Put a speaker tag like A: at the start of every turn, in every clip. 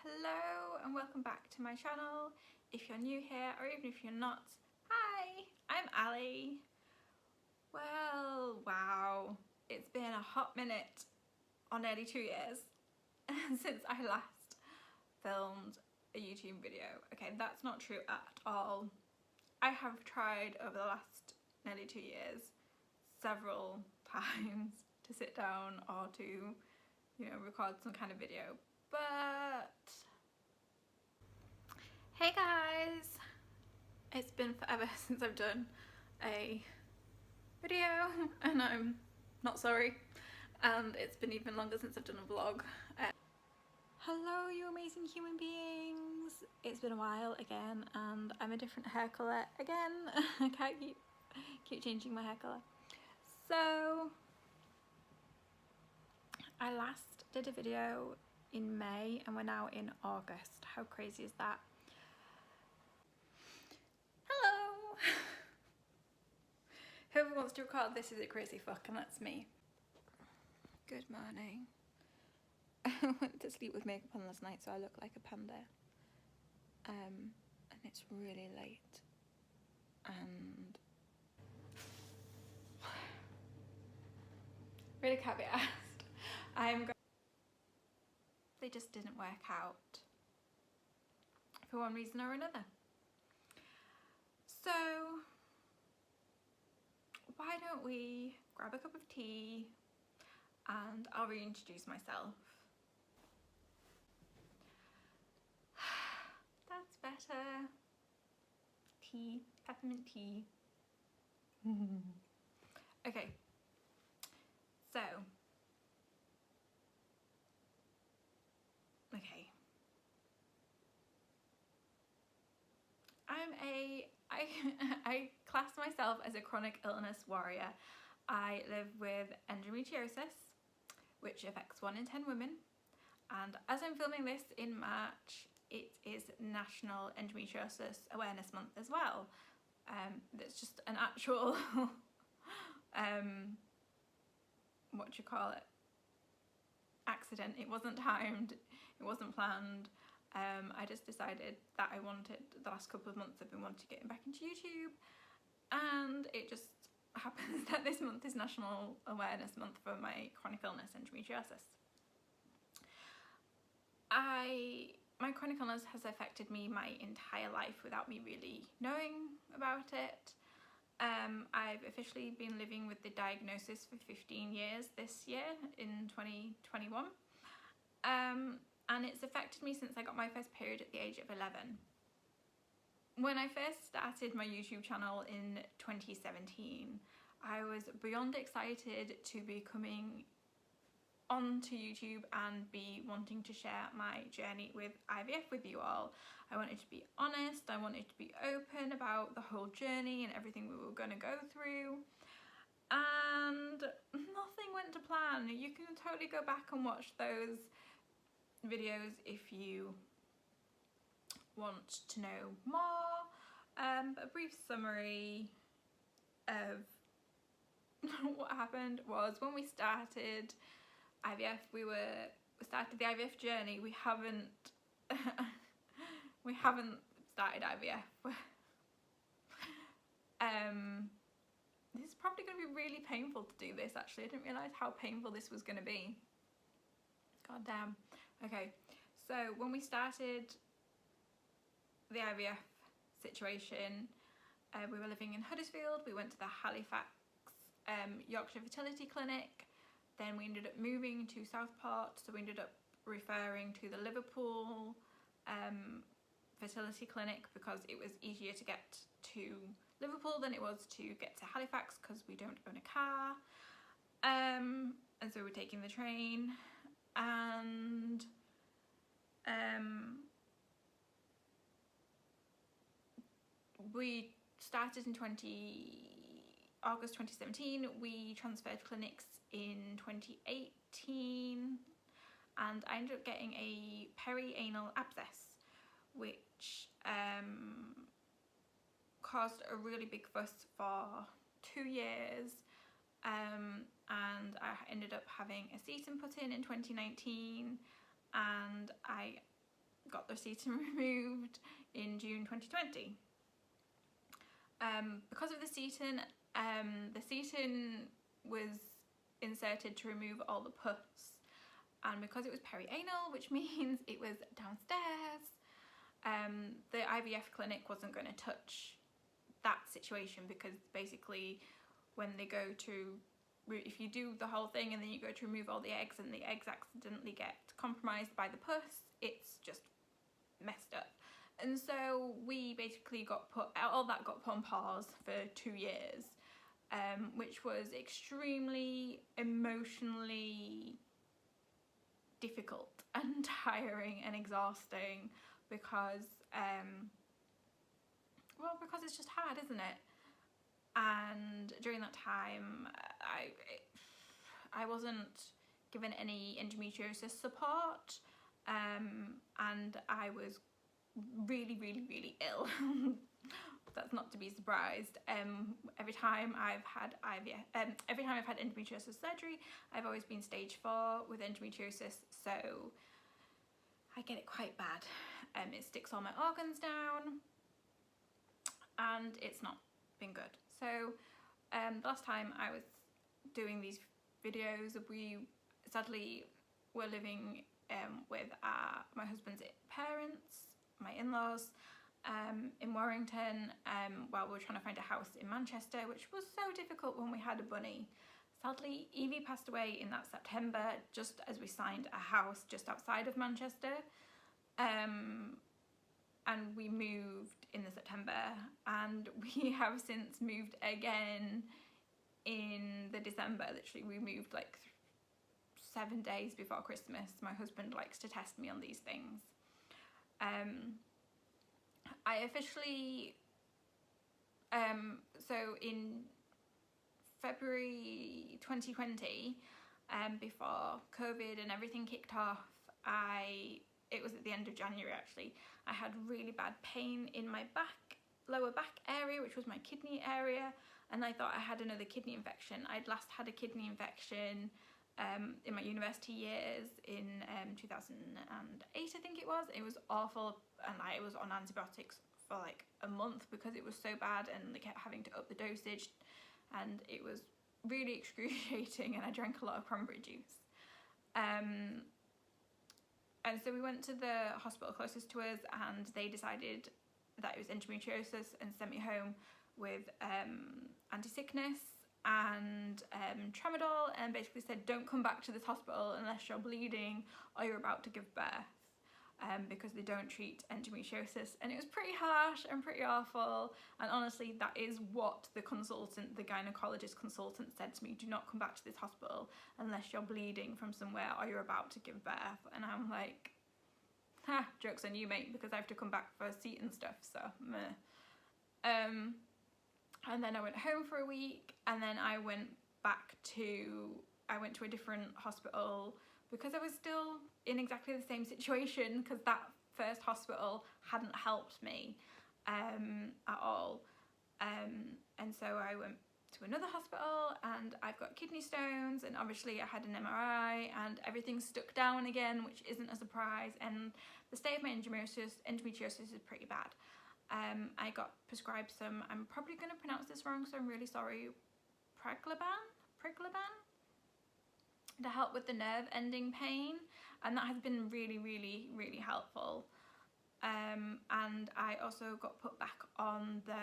A: Hello and welcome back to my channel. If you're new here or even if you're not, hi, I'm Ali. Well, wow, it's been a hot minute, or nearly 2 years, since I last filmed a YouTube video. Okay, that's not true at all. I have tried over the last nearly 2 years several times to sit down or to, record some kind of video, but hey guys! It's been forever since I've done a video and I'm not sorry, and it's been even longer since I've done a vlog. Hello you amazing human beings! It's been a while again and I'm a different hair colour again. I can't keep changing my hair colour. So I last did a video in May and we're now in August. How crazy is that? Hello! Whoever wants to record this is a crazy fuck, and that's me. Good morning. I went to sleep with makeup on last night so I look like a panda. And it's really late. And really can't be asked. They just didn't work out for one reason or another. So why don't we grab a cup of tea and I'll reintroduce myself. That's better. Tea, peppermint tea. Okay, so I class myself as a chronic illness warrior. I live with endometriosis, which affects 1 in 10 women, and as I'm filming this in March, it is National Endometriosis Awareness Month as well. That's just an actual accident. It wasn't timed, it wasn't planned. I just decided that I wanted, the last couple of months I've been wanting to get back into YouTube, and it just happens that this month is National Awareness Month for my chronic illness, endometriosis. My chronic illness has affected me my entire life without me really knowing about it. I've officially been living with the diagnosis for 15 years this year in 2021. And it's affected me since I got my first period at the age of 11. When I first started my YouTube channel in 2017, I was beyond excited to be coming onto YouTube and be wanting to share my journey with IVF with you all. I wanted to be honest, I wanted to be open about the whole journey and everything we were going to go through. And nothing went to plan. You can totally go back and watch those videos if you want to know more, but a brief summary of what happened was when we started IVF, we started the IVF journey. We haven't started IVF. This is probably going to be really painful to do this, actually. I didn't realise how painful this was going to be. God damn. Okay, so when we started the IVF situation, we were living in Huddersfield. We went to the Halifax Yorkshire Fertility Clinic. Then we ended up moving to Southport, so we ended up referring to the Liverpool Fertility Clinic because it was easier to get to Liverpool than it was to get to Halifax because we don't own a car. And so we're taking the train, and we started in August 2017. We transferred clinics in 2018, and I ended up getting a perianal abscess, which caused a really big fuss for 2 years, and I ended up having a ceton put in 2019, and I got the Seton removed in June 2020. Because of the Seton was inserted to remove all the pus, and because it was perianal, which means it was downstairs, the IVF clinic wasn't going to touch that situation, because basically when they go to, if you do the whole thing and then you go to remove all the eggs and the eggs accidentally get compromised by the pus, it's just messed up. And so we basically all that got put on pause for 2 years, which was extremely emotionally difficult and tiring and exhausting, because because it's just hard, isn't it? And during that time, I wasn't given any endometriosis support, and I was really, really, really ill. That's not to be surprised. Every time I've had endometriosis surgery, I've always been stage 4 with endometriosis, so I get it quite bad. It sticks all my organs down, and it's not been good. So the last time I was doing these videos, we sadly were living with my husband's parents, my in-laws, in Warrington, while we were trying to find a house in Manchester, which was so difficult when we had a bunny. Sadly, Evie passed away in that September, just as we signed a house just outside of Manchester, and we moved in the September, and we have since moved again in the December. Literally, we moved like 7 days before Christmas. My husband likes to test me on these things. I officially, so in February 2020, before COVID and everything kicked off, it was at the end of January actually, I had really bad pain in my lower back area, which was my kidney area, and I thought I had another kidney infection. I'd last had a kidney infection in my university years in 2008, I think it was. It was awful, and I was on antibiotics for like a month because it was so bad, and they kept having to up the dosage, and it was really excruciating, and I drank a lot of cranberry juice. And so we went to the hospital closest to us, and they decided that it was endometriosis and sent me home with anti-sickness and tramadol, and basically said, don't come back to this hospital unless you're bleeding or you're about to give birth, because they don't treat endometriosis. And it was pretty harsh and pretty awful, and honestly that is what the gynecologist consultant said to me: do not come back to this hospital unless you're bleeding from somewhere or you're about to give birth. And I'm like, ha, joke's on you, mate, because I have to come back for a seat and stuff, so meh. And then I went home for a week, and then I went to a different hospital because I was still in exactly the same situation, because that first hospital hadn't helped me at all. And so I went to another hospital, and I've got kidney stones, and obviously I had an MRI, and everything's stuck down again, which isn't a surprise, and the state of my endometriosis is pretty bad. I got prescribed some, I'm probably going to pronounce this wrong, so I'm really sorry, Priglaban, to help with the nerve ending pain, and that has been really, really, really helpful. And I also got put back on the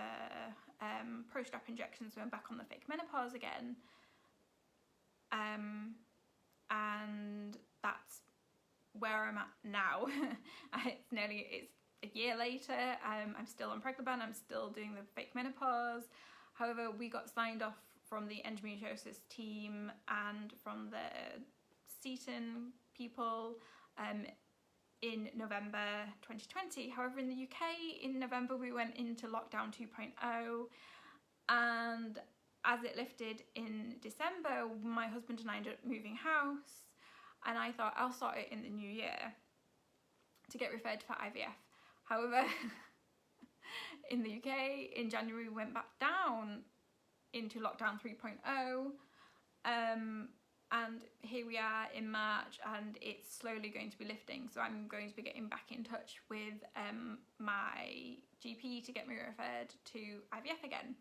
A: Prostrap injections, so I'm back on the fake menopause again, and that's where I'm at now. It's a year later. I'm still on Priglaban, I'm still doing the fake menopause. However, we got signed off from the endometriosis team and from the Seton people in November 2020. However, in the UK, in November, we went into lockdown 2.0, and as it lifted in December, my husband and I ended up moving house, and I thought I'll sort it in the new year to get referred for IVF. However, in the UK, in January, we went back down into lockdown 3.0, and here we are in March and it's slowly going to be lifting, so I'm going to be getting back in touch with my GP to get me referred to IVF again,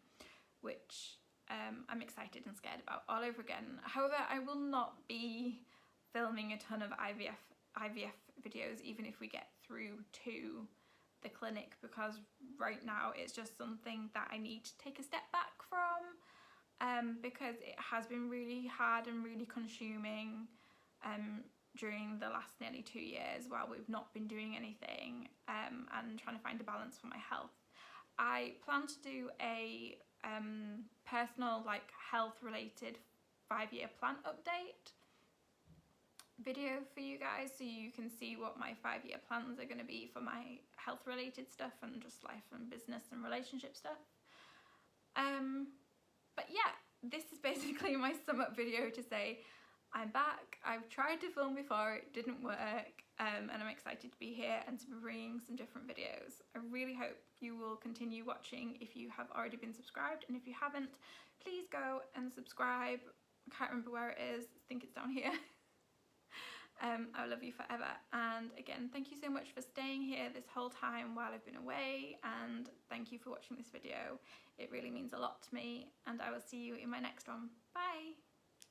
A: which I'm excited and scared about all over again. However, I will not be filming a ton of IVF videos even if we get through to the clinic, because right now it's just something that I need to take a step back from, because it has been really hard and really consuming during the last nearly 2 years while we've not been doing anything, and trying to find a balance for my health. I plan to do a personal, like, health related 5-year plan update video for you guys, so you can see what my 5-year plans are going to be for my health related stuff and just life and business and relationship stuff. But yeah, this is basically my sum up video to say I'm back. I've tried to film before, it didn't work, and I'm excited to be here and to be bringing some different videos. I really hope you will continue watching if you have already been subscribed, and if you haven't, please go and subscribe. I can't remember where it is, I think it's down here. I love you forever, and again, thank you so much for staying here this whole time while I've been away, and thank you for watching this video. It really means a lot to me, and I will see you in my next one. Bye!